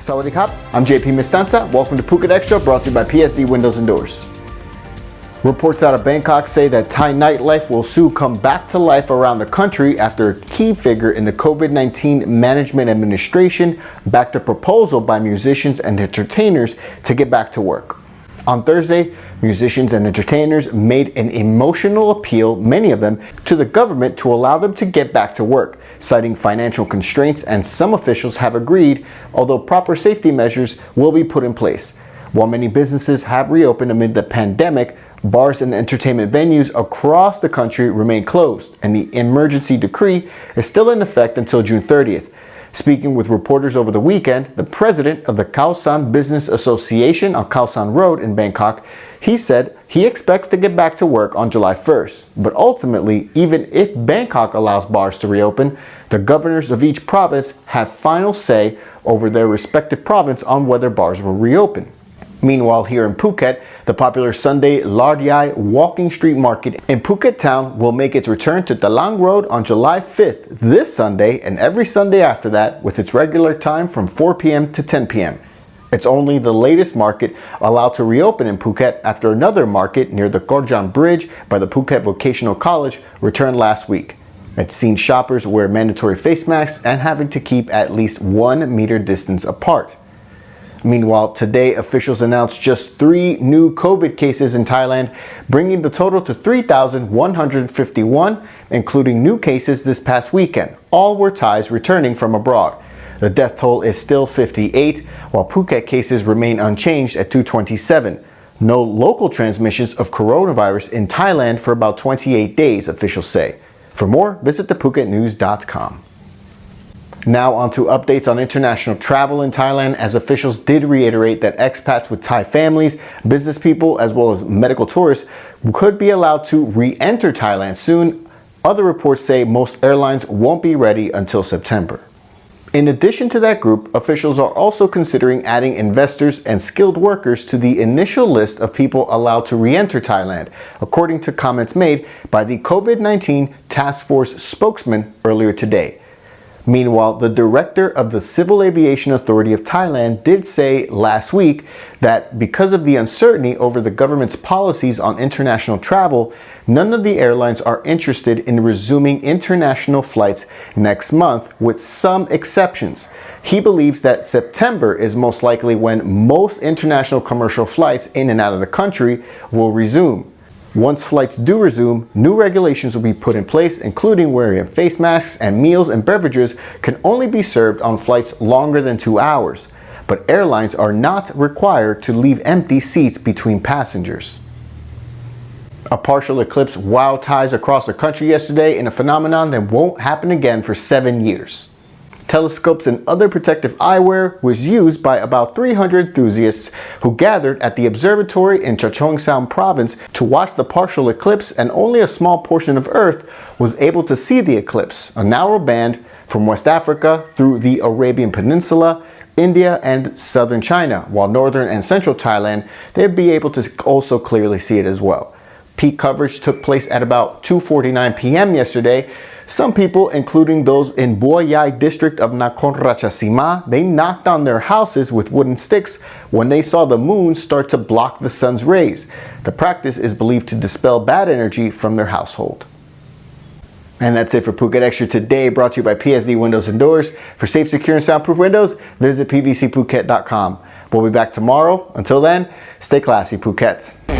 Sawadee Krap, I'm JP Mestanza. Welcome to Phuket Extra, brought to you by PSD Windows and Doors. Reports out of Bangkok say that Thai nightlife will soon come back to life around the country after a key figure in the COVID-19 Management Administration backed a proposal by musicians and entertainers to get back to work. On Thursday, musicians and entertainers made an emotional appeal, many of them, to the government to allow them to get back to work, citing financial constraints, and some officials have agreed, although proper safety measures will be put in place. While many businesses have reopened amid the pandemic, bars and entertainment venues across the country remain closed, and the emergency decree is still in effect until June 30th. Speaking with reporters over the weekend, the president of the Khao San Business Association on Khao San Road in Bangkok, he said he expects to get back to work on July 1st. But ultimately, even if Bangkok allows bars to reopen, the governors of each province have final say over their respective province on whether bars will reopen. Meanwhile, here in Phuket, the popular Sunday Lard walking street market in Phuket town will make its return to Talang Road on July 5th this Sunday and every Sunday after that, with its regular time from 4 p.m. to 10 p.m. It's only the latest market allowed to reopen in Phuket after another market near the Korjan Bridge by the Phuket Vocational College returned last week. It's seen shoppers wear mandatory face masks and having to keep at least 1 meter distance apart. Meanwhile, today officials announced just 3 new COVID cases in Thailand, bringing the total to 3,151, including new cases this past weekend. All were Thais returning from abroad. The death toll is still 58, while Phuket cases remain unchanged at 227. No local transmissions of coronavirus in Thailand for about 28 days, officials say. For more, visit thephukenews.com. Now on to updates on international travel in Thailand, as officials did reiterate that expats with Thai families, business people, as well as medical tourists could be allowed to re-enter Thailand soon. Other reports say most airlines won't be ready until September. In addition to that group, officials are also considering adding investors and skilled workers to the initial list of people allowed to re-enter Thailand, according to comments made by the COVID-19 Task Force spokesman earlier today. Meanwhile, the director of the Civil Aviation Authority of Thailand did say last week that because of the uncertainty over the government's policies on international travel, none of the airlines are interested in resuming international flights next month, with some exceptions. He believes that September is most likely when most international commercial flights in and out of the country will resume. Once flights do resume, new regulations will be put in place, including wearing face masks, and meals and beverages can only be served on flights longer than 2 hours. But airlines are not required to leave empty seats between passengers. A partial eclipse wowed Thais across the country yesterday in a phenomenon that won't happen again for 7 years. Telescopes and other protective eyewear was used by about 300 enthusiasts who gathered at the observatory in Chachoengsao province to watch the partial eclipse, and only a small portion of Earth was able to see the eclipse, a narrow band from West Africa through the Arabian Peninsula, India, and southern China, while northern and central Thailand, they'd be able to also clearly see it as well. Peak coverage took place at about 2:49 p.m. yesterday. Some people, including those in Bua Yai district of Nakhon Ratchasima, they knocked on their houses with wooden sticks when they saw the moon start to block the sun's rays. The practice is believed to dispel bad energy from their household. And that's it for Phuket Extra today, brought to you by PSD Windows and Doors. For safe, secure, and soundproof windows, visit pvcphuket.com. We'll be back tomorrow. Until then, stay classy, Phuket.